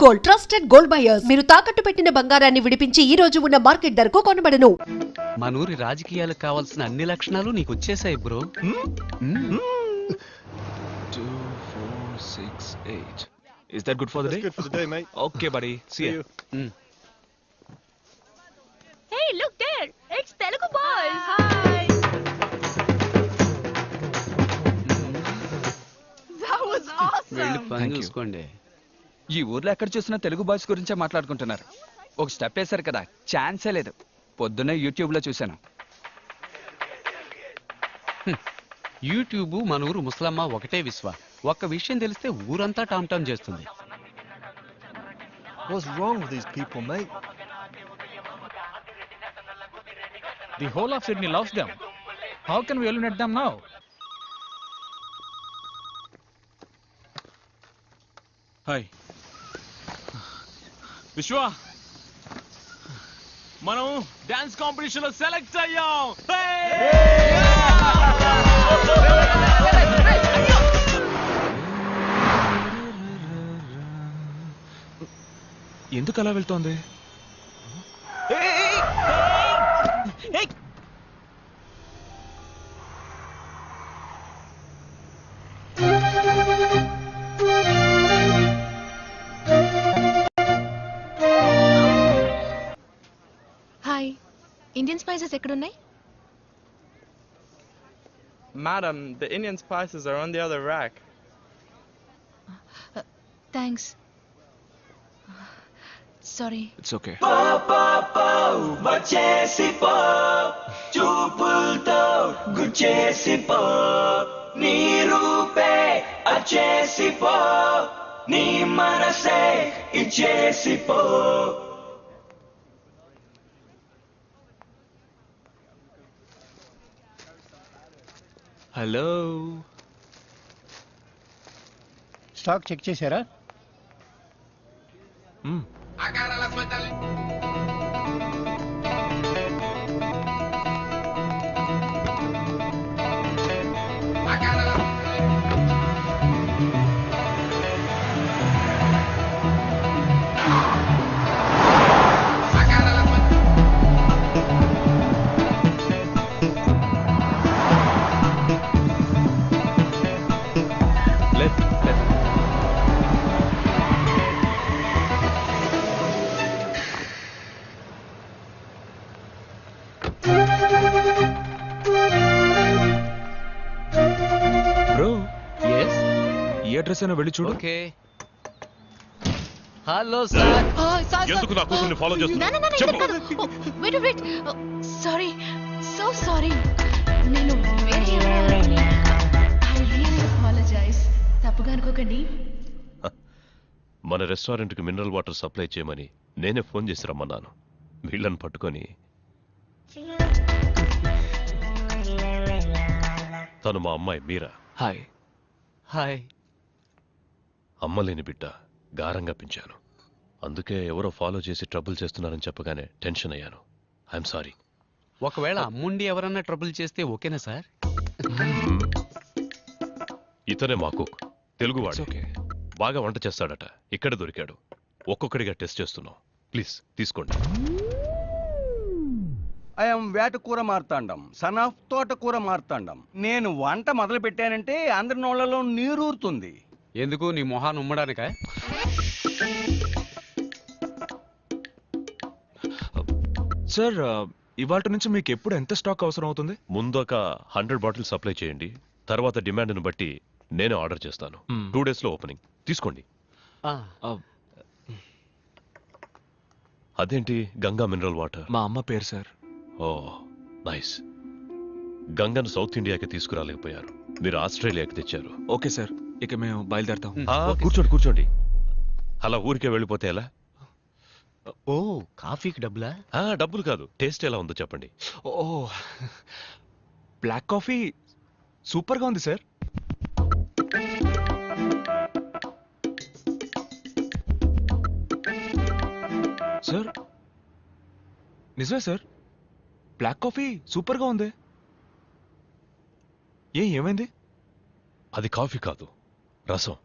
Gold, trusted gold buyers. మీరు తాకట్టు పెట్టిన బంగారాన్ని విడిపించి ఈ రోజు ఉన్న మార్కెట్ ధరకు కొనబడను. మనూరి రాజకీయాలకు కావాల్సిన అన్ని లక్షణాలు నీకు వచ్చేసాయి bro. 2, 4, 6, 8. Is that good for the day? That's good for the day, mate. Okay, buddy. See you. Hey, look there. It's Telugu boys. Hi. That was వెళ్ళి awesome. పని చూసుకోండి. ఈ ఊర్లో ఎక్కడ చూసినా తెలుగు బాయ్స్ గురించే మాట్లాడుకుంటున్నారు. ఒక స్టెప్ వేశారు కదా, ఛాన్సే లేదు. పొద్దున్నే యూట్యూబ్లో చూశాను. యూట్యూబ్ మన ఊరు ముసలమ్మ ఒకటే విశ్వ. ఒక్క విషయం తెలిస్తే ఊరంతా టామ్ టామ్ చేస్తుంది. What's wrong with these people, mate? The whole of Sydney loves them. How can we eliminate them now? Hi. విశ్వ, మనం డాన్స్ కాంపిటీషన్ లో సెలెక్ట్ అయ్యాం. ఎందుకు అలా వెళ్తోంది? Hi. Indian spices ekkudunnai? Madam, the Indian spices are on the other rack. Thanks. Sorry. It's okay. Hello, stock check చేశారా? Bro, yes, ఈ address అయినా వెళ్ళి చూడు. ఓకే. Hello sir. ఎందుకు నా కూతుర్ని ఫాలో చేస్తున్నారు? Wait. Sorry. So sorry. నేను వేరే ఎవరో I really apologize. తప్పుగా అనుకోకండి. మన రెస్టారెంట్కి మినరల్ వాటర్ సప్లై చేయమని నేనే ఫోన్ చేసి రమ్మన్నాను. వీళ్ళని పట్టుకొని తను మా అమ్మాయి మీరా. హాయ్. హాయ్. అమ్మలేని బిడ్డ, గారంగా పెంచాను. అందుకే ఎవరో ఫాలో చేసి ట్రబుల్ చేస్తున్నారని చెప్పగానే టెన్షన్ అయ్యాను. I'm sorry. ఒకవేళ అమ్ముండి ఎవరన్నా ట్రబుల్ చేస్తే ఓకేనా సార్? ఇతనే మా కుక్, తెలుగువాడు. ఓకే. బాగా వంట చేస్తాడట. ఇక్కడ దొరికాడు. ఒక్కొక్కడిగా టెస్ట్ చేస్తున్నాం. ప్లీజ్ తీసుకోండి. ఐఎమ్ వేటకూర మార్తాండం, సన్ ఆఫ్ తోటకూర మార్తాండం. నేను వంట మొదలు పెట్టానంటే అందరి నోళ్లలో నీరూరుతుంది. ఎందుకు, నీ మొహాన్ని ఉమ్మడానిక? సార్, ఇవాళ నుంచి మీకు ఎప్పుడు ఎంత స్టాక్ అవసరం అవుతుంది? ముందు ఒక 100 బాటిల్ సప్లై చేయండి. తర్వాత డిమాండ్ను బట్టి నేనే ఆర్డర్ చేస్తాను. 2 days లో ఓపెనింగ్. తీసుకోండి. అదేంటి గంగా మినరల్ వాటర్? మా అమ్మ పేరు సార్. ఓ నైస్. గంగను సౌత్ ఇండియాకి తీసుకురాలేకపోయారు, మీరు ఆస్ట్రేలియాకి తెచ్చారు. ఓకే సార్, ఇక మేము బయలుదేరుతాం. కూర్చోండి. అలా ఊరికే వెళ్ళిపోతే ఎలా? ఓ, కాఫీకి డబ్బులా? డబ్బులు కాదు, టేస్ట్ ఎలా ఉందో చెప్పండి. ఓ, బ్లాక్ కాఫీ సూపర్గా ఉంది సార్. సార్, నిజమే సార్, బ్లాక్ కాఫీ సూపర్గా ఉంది. ఏమైంది? అది కాఫీ కాదు, రసం.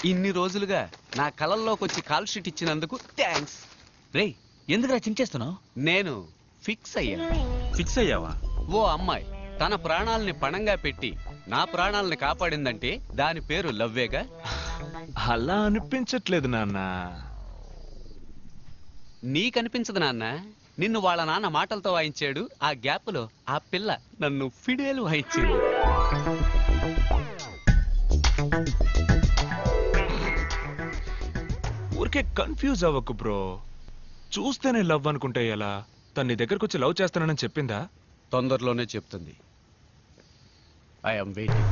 ఇన్ని రోజులుగా నా కలల్లోకి వచ్చి కాల్ షీట్ ఇచ్చినందుకు థ్యాంక్స్. రేయ్ ఎందుకురా చించేస్తున్నావు? నేను ఫిక్స్ అయ్యాను. ఫిక్స్ అయ్యావా? ఓ అమ్మాయి తన ప్రాణాలని పణంగా పెట్టి నా ప్రాణాలని కాపాడిందంటే దాని పేరు లవ్వేగా. అలా అనిపించట్లేదు నాన్న. నీకనిపించదు నాన్న. నిన్ను వాళ్ళ నాన్న మాటలతో వాయించాడు. ఆ గ్యాప్లో ఆ పిల్ల నన్ను ఫిడేలు వాయించింది. ఊరికే కన్ఫ్యూజ్ అవ్వకు బ్రో. చూస్తేనే లవ్ అనుకుంటే ఎలా? తన నీ దగ్గరకు వచ్చి లవ్ చేస్తానని చెప్పిందా? తొందరలోనే చెప్తుంది. I'm waiting.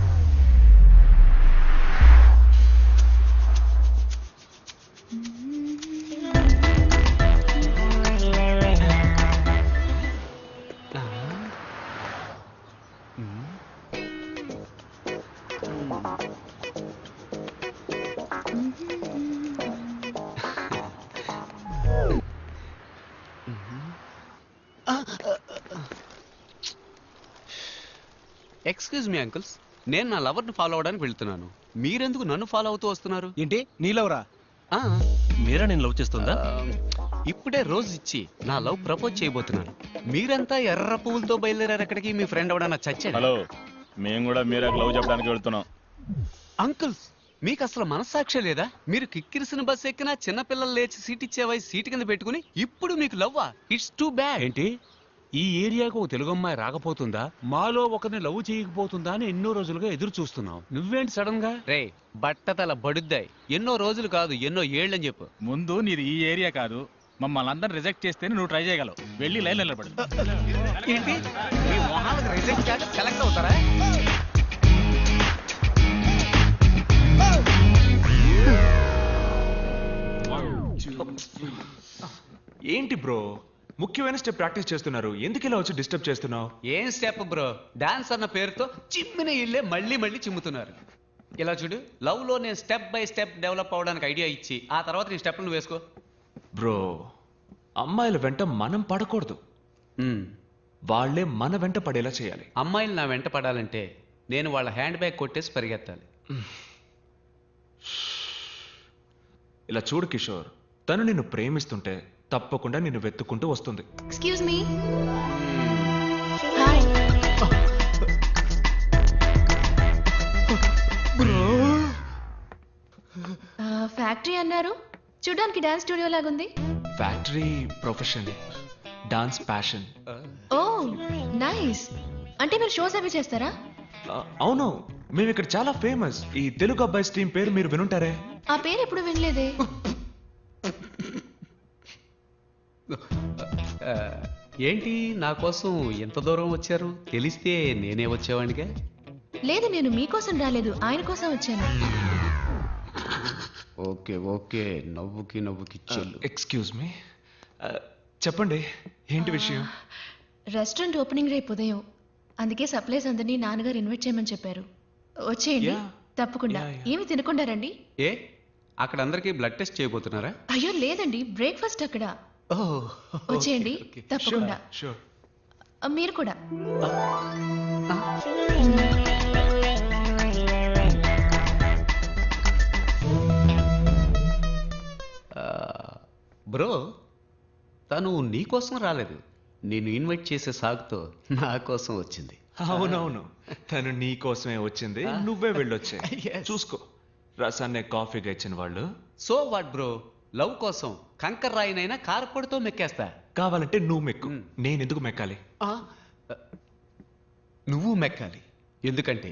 Excuse me uncles, నేను నా లవర్ని ఫాలో అవడానికి వెళ్తున్నాను. మీరెందుకు నన్ను ఫాలో అవుతూ వస్తున్నారు? ఏంటి నీలవరా? ఆ, మీరా నేను లవ్ చేస్తుందా? ఇప్పుడే రోజు ఇచ్చి నా లవ్ ప్రపోజ్ చేయబోతున్నాను. మీరంతా ఎర్ర పువ్వులతో బయలుదేరారు ఎక్కడికి? మీ ఫ్రెండ్ ఎవడన్నా చచ్చాడు? హలో, మేము కూడా మీరాకు లవ్ చెప్పడానికి వెళ్తున్నాం. అంకుల్స్, మీకు అసలు మనస్సాక్షి లేదా? మీరు కిక్కిరిసిన బస్ ఎక్కినా చిన్నపిల్లలు లేచి సీట్ ఇచ్చే వయసు సీటు కింద పెట్టుకుని ఇప్పుడు మీకు లవ్వా? It's too bad. ఏంటి ఈ ఏరియాకు ఒక తెలుగు అమ్మాయి రాకపోతుందా, మాలో ఒకరిని లవ్ చేయకపోతుందా అని ఎన్నో రోజులుగా ఎదురు చూస్తున్నావు. నువ్వేంటి సడన్ గా? రే బట్టతల బడుద్దాయి. ఎన్నో రోజులు కాదు ఎన్నో ఏళ్ళని చెప్పు. ముందు నీది ఈ ఏరియా కాదు, మమ్మల్ని అందరిని రిజెక్ట్ చేస్తేనే నువ్వు ట్రై చేయగలవు. వెళ్ళి లైన్ నిలబడు. ఏంటి మీ మొహాలకు రిజెక్ట్ కాక సెలెక్ట్ అవుతారా? ఏంటి బ్రో, ముఖ్యమైన స్టెప్ ప్రాక్టీస్ చేస్తున్నారు, ఎందుకు ఇలా వచ్చి డిస్టర్బ్ చేస్తున్నావు? ఏం స్టెప్ బ్రో? డాన్స్ అన్న పేరుతో చిమ్మిన ఇల్లే మళ్ళీ మళ్ళీ చిమ్ముతున్నారు. ఇలా చూడు, లవ్ లో నేను స్టెప్ బై స్టెప్ డెవలప్ అవడానికి ఐడియా ఇచ్చి ఆ తర్వాత నీ స్టెప్ నువ్వు వేసుకో. బ్రో, అమ్మాయిల వెంట మనం పడకూడదు, వాళ్ళే మన వెంట పడేలా చేయాలి. అమ్మాయిలు నా వెంట పడాలంటే నేను వాళ్ళ హ్యాండ్ బ్యాగ్ కొట్టేసి పరిగెత్తాలి. ఇలా చూడు కిషోర్, తను నిన్ను ప్రేమిస్తుంటే తప్పకుండా నిన్ను వెతుక్కుంటూ వస్తుంది. Excuse me. హాయ్. ఫ్యాక్టరీ అన్నారు, చూడడానికి డాన్స్ స్టూడియో లాగుంది. Factory profession, dance passion. Oh nice. అంటే మీరు షోస్ అవి చేస్తారా? అవును, మేము ఇక్కడ చాలా ఫేమస్. ఈ తెలుగు అబ్బాయి స్ట్రీమ్ పేరు మీరు వినుంటారే? ఆ పేరు ఎప్పుడు వినలేదే. ఏంటి నా కోసం ఎంత దూరం వచ్చారు? తెలిస్తే నేనే వచ్చేవాడిగా. లేదు, నేను మీకోసం రాలేదు, ఆయన కోసం వచ్చాను. ఓకే ఓకే, నవ్వుకి నవ్వుకి చెల్లు. ఎక్స్క్యూజ్ మీ, చెప్పండి ఏంటి విషయం? రెస్టారెంట్ ఓపెనింగ్ రేపు ఉదయం, అందుకే సప్లైస్ అందరినీ నాన్నగారు ఇన్వైట్ చేయమని చెప్పారు. వచ్చేయండి. తప్పకుండా. ఏమి తినకుండా రండి. ఏ అక్కడ అందరికీ బ్లడ్ టెస్ట్ చేయబోతున్నారా? అయ్యో లేదండి, బ్రేక్ఫాస్ట్ అక్కడ. వచ్చేయండి తప్పకుండా. మీరు కూడా. బ్రో, తను నీ కోసం రాలేదు, నేను ఇన్వైట్ చేసే సాగుతో నా కోసం వచ్చింది. అవునవును, తను నీ కోసమే వచ్చింది, నువ్వే వెళ్ళొచ్చే. చూసుకో, రసాన్నే కాఫీగా ఇచ్చిన వాళ్ళు. సో వాట్ బ్రో, లవ్ కోసం కంకర్ రాయినైనా కారపొడితో మెక్కేస్తా. కావాలంటే నువ్వు మెక్కు, నేను ఎందుకు మెక్కాలి? నువ్వు మెక్కాలి, ఎందుకంటే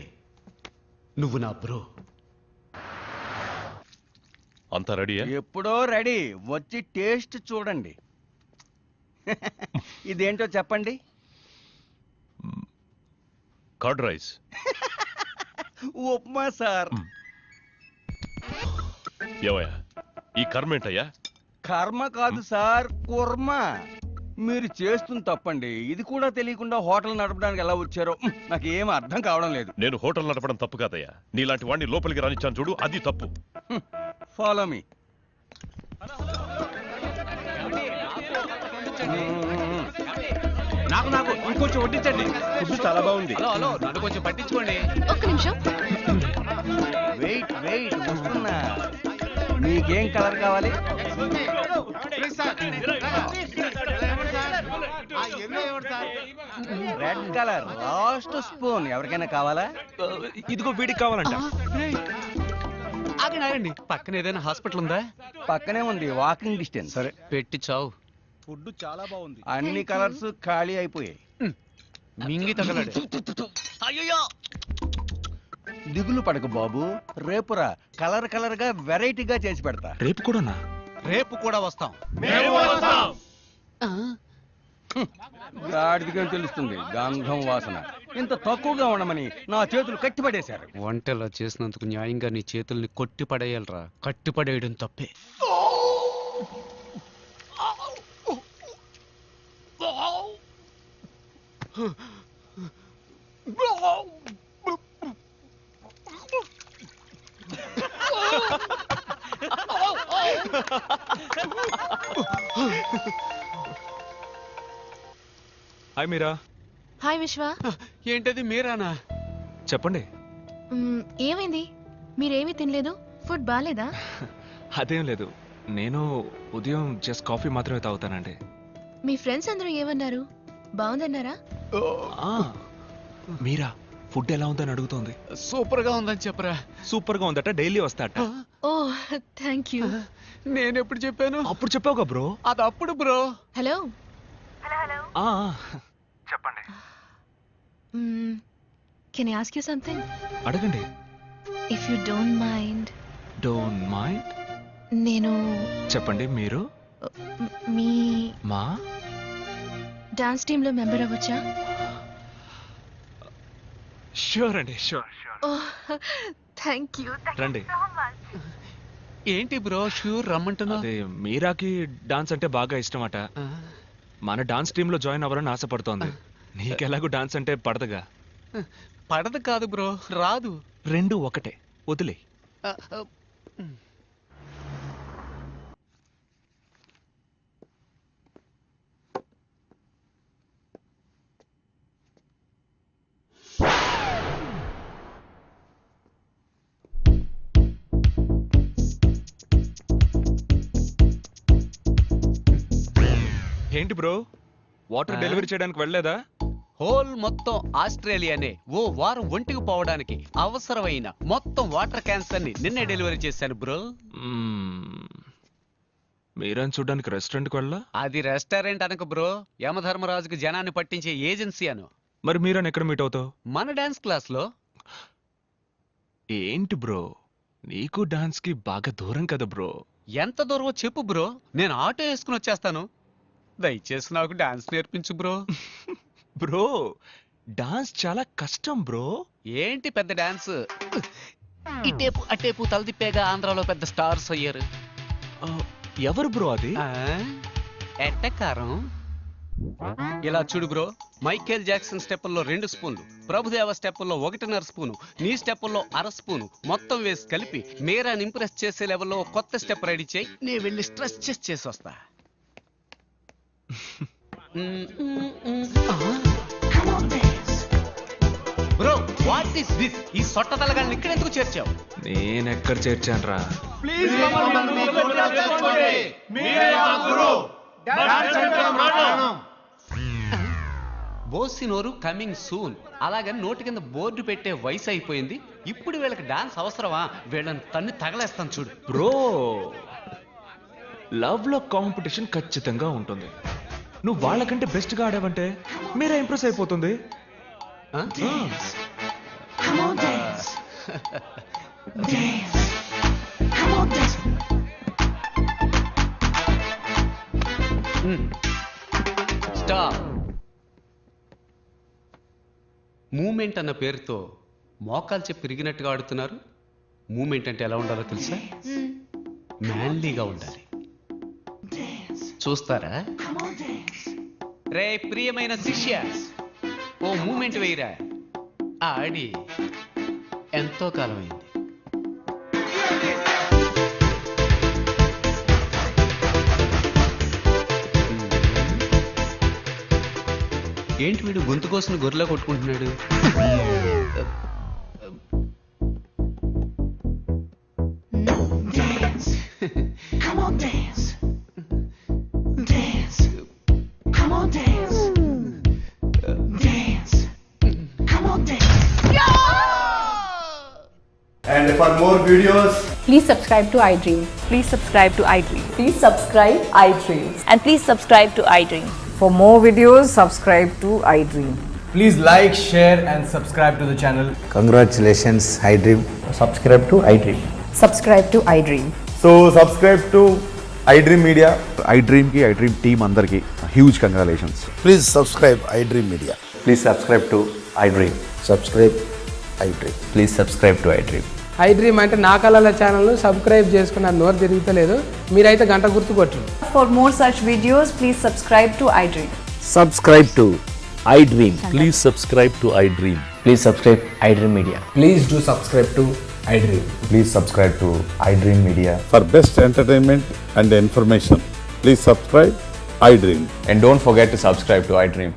నువ్వు నా బ్రో. అంతా రెడీయా? ఎప్పుడో రెడీ, వచ్చి టేస్ట్ చూడండి. ఇదేంటో చెప్పండి. Curd rice. ఉప్మా సార్. ఏవయ్యా, ఈ కర్మ ఏంటయ్యా? కర్మ కాదు సార్, కుర్మ. మీరు చేస్తుంది తప్పండి. ఇది కూడా తెలియకుండా హోటల్ నడపడానికి ఎలా వచ్చారో నాకు ఏం అర్థం కావడం లేదు. నేను హోటల్ నడపడం తప్పు కాదయ్యా, నీలాంటి వాడిని లోపలికి రానిచ్చాను చూడు, అది తప్పు. Follow me. నాకు నాకు ఇంకొంచెం వడ్డించండి. ఫుడ్ చాలా బాగుంది. హలో హలో, నన్ను కొంచెం పట్టించుకోండి. ఒక్క నిమిషం. నీకేం కలర్ కావాలి? Red colour last spoon. ఎవరికైనా కావాలా? ఇదిగో వీడికి కావాలంట. ఆగండి పక్కన ఏదైనా హాస్పిటల్ ఉందా? పక్కనే ఉంది, వాకింగ్ డిస్టెన్స్. సరే పెట్టి చావు. ఫుడ్ చాలా బాగుంది. అన్ని కలర్స్ ఖాళీ అయిపోయాయి. మింగి తగలడు. అయ్యో, దిగులు పడకు బాబు, రేపురా కలర్ కలర్ గా వెరైటీగా చేసి పెడతా. రేపు కూడానా? రేపు కూడా వస్తాం. గాడిదిగా తెలుస్తుంది గంధం వాసన. ఇంత తక్కువగా ఉండమని నా చేతులు కట్టిపడేశారు. వంటలా చేసినందుకు న్యాయంగా నీ చేతుల్ని కొట్టి పడేయాలరా. కట్టి పడేయడం తప్పే. హాయ్ మీరా. హాయ్ విశ్వ. ఏంటది మీరానా? చెప్పండి. ఏమైంది? మీరేమీ తినలేదు? ఫుడ్ బాగాలేదా? అదేం లేదు, నేను ఉదయం జస్ట్ కాఫీ మాత్రమే తాగుతానండి. మీ ఫ్రెండ్స్ అందరూ ఏమన్నారు? బాగుందన్నారా? మీరా ఫుడ్ ఎలా ఉందని అడుగుతోంది. సూపర్ గా ఉందని చెప్పరా. సూపర్ గా ఉందట, డైలీ వస్తాట. Oh thank you. నేను ఎప్పుడు చెప్పాను? అప్పుడు చెప్పావుగా బ్రో. అది అప్పుడు బ్రో. హలో. చెప్పండి. Can I ask you something? అడగండి. If you don't mind. Don't mind? నేను చెప్పండి. మీరు మీ మా డాన్స్ టీమ్ లో మెంబర్ అవ్వచ్చా? షూర్ అండి, షూర్. Thank you. రండి. ఏంటి బ్రో షూర్ రమ్మంటున్నా? అదే మీరాకి డాన్స్ అంటే బాగా ఇష్టమట. మన డాన్స్ టీమ్ లో జాయిన్ అవ్వాలని ఆశపడుతోంది. నీకెలాగూ డాన్స్ అంటే పడదుగా. పడదు కాదు బ్రో, రాదు. రెండు ఒకటే, వదిలే. ఏంటి బ్రో, వాటర్ డెలివరీ చేయడానికి వెళ్ళలేదా? హోల్ మొత్తం ఆస్ట్రేలియానే ఓ వారం ఒంటికి పోవడానికి అవసరమైన మొత్తం వాటర్ క్యాన్స్ అన్ని నిన్నే డెలివరీ చేశాను బ్రో. మీరని చూడడానికి రెస్టారెంట్కి వెళ్ళా? అది రెస్టారెంట్ అనక బ్రో, యమధర్మరాజుకి జనాన్ని పట్టించే ఏజెన్సీ అను. మరి మీరని ఎక్కడ మీట్ అవుతావు? మన డాన్స్ క్లాస్ లో. ఏంటి బ్రో, నీకు డాన్స్ కి బాగా దూరం కదా బ్రో. ఎంత దూరమో చెప్పు బ్రో, నేను ఆటో వేసుకుని వచ్చేస్తాను. దయచేసి నాకు డాన్స్ నేర్పించు బ్రో. బ్రో డాన్స్ చాలా కష్టం బ్రో. ఏంటి పెద్ద డాన్స్, ఇటేపు అటేపు తలదిప్పేగా ఆంధ్రాలో పెద్ద స్టార్స్ అయ్యారు. ఎవరు బ్రో అది? ఎట్టకారం. ఇలా చూడు బ్రో, మైకేల్ జాక్సన్ స్టెప్పుల్లో 2 స్పూన్లు, ప్రభుదేవ స్టెప్పుల్లో 1.5 స్పూను, నీ స్టెప్పుల్లో 1/2 స్పూను మొత్తం వేసి కలిపి మీరాని ఇంప్రెస్ చేసే లెవెల్లో కొత్త స్టెప్ రెడీ చేయి. నేను వెళ్ళి స్ట్రెస్ చేసి వస్తా. Bro what is this? ఈ సొట్ట తలగాన్ని ఇక్కడ ఎందుకు చేర్చావు? నేనెక్కడ చేర్చాను రా? బోసినోరు కమింగ్ సూన్. అలాగని నోటి కింద బోర్డు పెట్టే వయసు అయిపోయింది. ఇప్పుడు వీళ్ళకి డాన్స్ అవసరమా? వీళ్ళని తన్ని తగలేస్తాను చూడు. బ్రో లవ్ లో కాంపిటీషన్ ఖచ్చితంగా ఉంటుంది. నువ్వు వాళ్ళకంటే బెస్ట్ గా ఆడావంటే మీరే ఇంప్రెస్ అయిపోతుంది. స్టాప్. మూమెంట్ అన్న పేరుతో మోకాలు చెప్పి తిరిగినట్టుగా ఆడుతున్నారు. మూమెంట్ అంటే ఎలా ఉండాలో తెలుసా? మ్యాన్లీగా ఉండాలి. చూస్తారా? రే ప్రియమైన శిష్య, ఓ మూమెంట్ వేయరా. ఆడి ఎంతో కాలమైంది. ఏంటి వీడు గొంతు కోసం గొర్రెలా కొట్టుకుంటున్నాడు? And for more videos, Please subscribe to iDream. Please subscribe to iDream. Please subscribe iDream. And please subscribe to iDream. For more videos, subscribe to iDream. please like, share, and subscribe to the channel. Congratulations iDream. Subscribe to iDream. Subscribe to iDream. So subscribe to iDream Media. iDream కి iDream team అందరికి huge congratulations. Please subscribe iDream Media. Please subscribe to iDream. Subscribe iDream. Please subscribe to iDream. iDream అంటే నా కళల channel subscribe చేసుకున్న నోరు తిరుగుతలేదు. మీరైతే గంట గుర్తు కొట్టండి. For more such videos, please subscribe to iDream. Subscribe to iDream. Please subscribe to iDream. Please subscribe iDream media. Please do subscribe to iDream. Please subscribe to iDream media. For best entertainment and information, please subscribe iDream. And don't forget to subscribe to iDream.